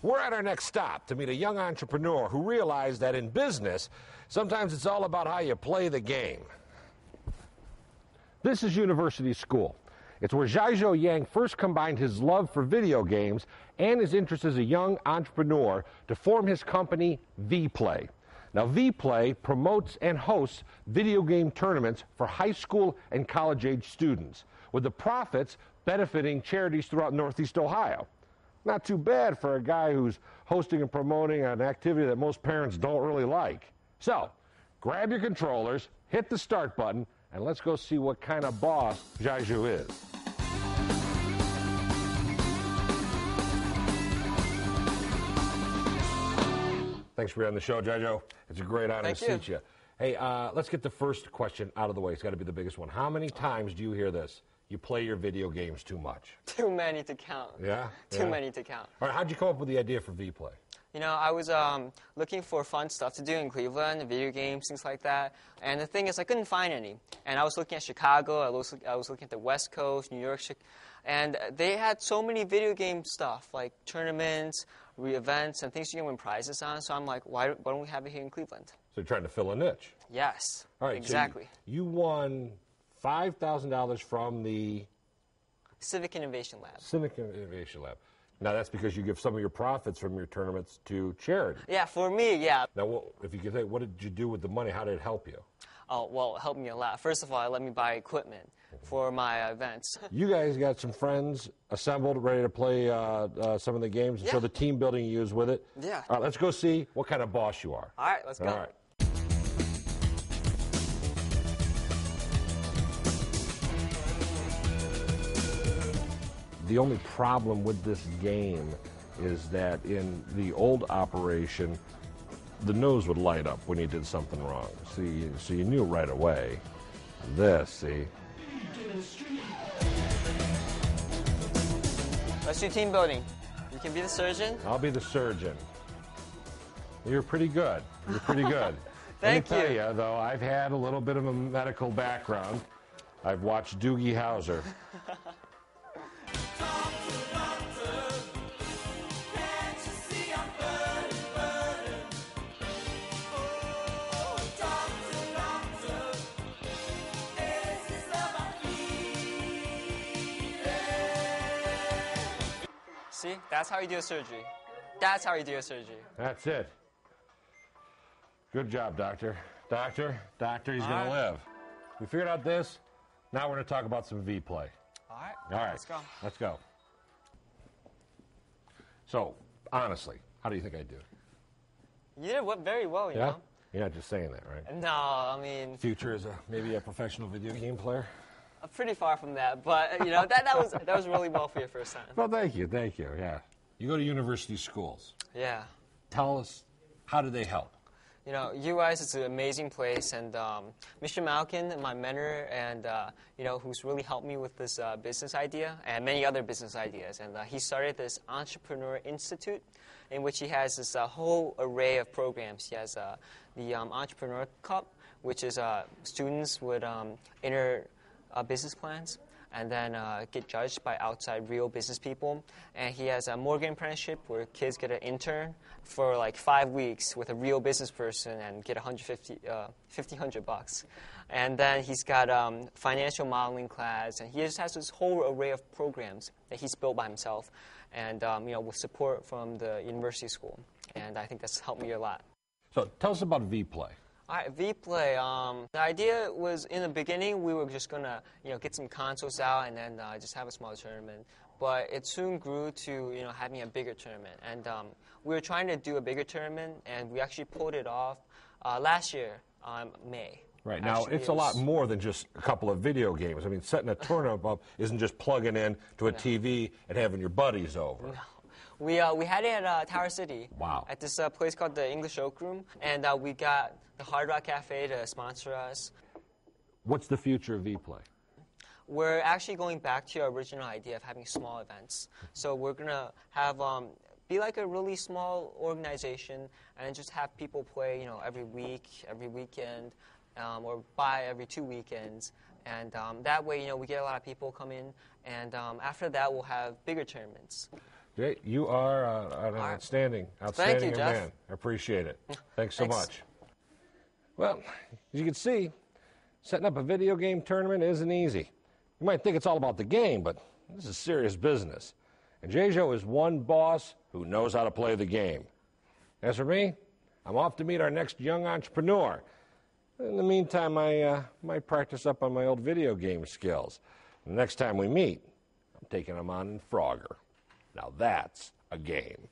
We're at our next stop to meet a young entrepreneur who realized that in business, sometimes it's all about how you play the game. This is University School. It's where Jiazhou Yang first combined his love for video games and his interest as a young entrepreneur to form his company, V-Play. Now, V-Play promotes and hosts video game tournaments for high school and college-age students, with the profits benefiting charities throughout Northeast Ohio. Not too bad for a guy who's hosting and promoting an activity that most parents don't really like. So, grab your controllers, hit the start button, and let's go see what kind of boss Jiazhou is. Thanks for being on the show, Jiazhou. It's a great honor to meet you. Hey, let's get the first question out of the way. It's got to be the biggest one. How many times do you hear this? You play your video games too much. Too many to count. Yeah? Too many to count. All right, how'd you come up with the idea for V-Play? You know, I was looking for fun stuff to do in Cleveland, video games, things like that. And the thing is, I couldn't find any. And I was looking at Chicago, I was looking at the West Coast, New York, and they had so many video game stuff, like tournaments, events, and things you can win prizes on. So I'm like, why don't we have it here in Cleveland? So you're trying to fill a niche. Yes. All right, exactly. So you won $5,000 from the Civic Innovation Lab. Civic Innovation Lab. Now, that's because you give some of your profits from your tournaments to charity. Yeah, for me, yeah. Now, if you could say, what did you do with the money? How did it help you? Oh, well, it helped me a lot. First of all, it let me buy equipment for my events. You guys got some friends assembled, ready to play some of the games, and show the team building you use with it? Yeah. All right, let's go see what kind of boss you are. All right, let's go. All right. The only problem with this game is that in the old operation, the nose would light up when you did something wrong. So you knew right away. This, see? Let's do team building. You can be the surgeon. I'll be the surgeon. You're pretty good. You're pretty good. Thank Let me tell you, though, I've had a little bit of a medical background. I've watched Doogie Howser. See, that's how you do a surgery. That's how you do a surgery. That's it. Good job, doctor. Doctor, he's going to live. We figured out this. Now we're going to talk about some V-Play. All right. All right. Let's go. Let's go. So, honestly, how do you think I do? You did very well, you know. You're not just saying that, right? No, I mean... Future as maybe a professional video game player? Pretty far from that, but, you know, that was really well for your first time. Well, thank you, yeah. You go to university schools. Yeah. Tell us, how do they help? You know, UIS is an amazing place, and Mr. Malkin, my mentor, and you know, who's really helped me with this business idea and many other business ideas. And he started this Entrepreneur Institute, in which he has this whole array of programs. He has the Entrepreneur Cup, which is students would enter business plans and then get judged by outside real business people. And he has a Morgan apprenticeship where kids get an intern for like 5 weeks with a real business person and get $1,500. And then he's got financial modeling class, and he just has this whole array of programs that he's built by himself, and you know, with support from the university school. And I think that's helped me a lot. So tell us about V-Play. All right, V-Play. The idea was, in the beginning, we were just gonna, you know, get some consoles out and then just have a small tournament. But it soon grew to, you know, having a bigger tournament. And we were trying to do a bigger tournament, and we actually pulled it off last year, May. Right. Now, it's a lot more than just a couple of video games. I mean, setting a tournament up isn't just plugging in to a TV and having your buddies over. No. We had it at Tower City. Wow. At this place called the English Oak Room. And we got the Hard Rock Cafe to sponsor us. What's the future of V-Play? We're actually going back to our original idea of having small events. So we're going to have be like a really small organization and just have people play, you know, every week, every weekend, or every 2 weekends. And that way, you know, we get a lot of people come in. And after that, we'll have bigger tournaments. Jay, you are an outstanding Thank you, young Jeff. man. I appreciate it. Thanks so Thanks. much. Well, as you can see, setting up a video game tournament isn't easy. You might think it's all about the game, but this is serious business. And Jiazhou is one boss who knows how to play the game. As for me, I'm off to meet our next young entrepreneur. In the meantime, I might practice up on my old video game skills. The next time we meet, I'm taking him on in Frogger. Now that's a game.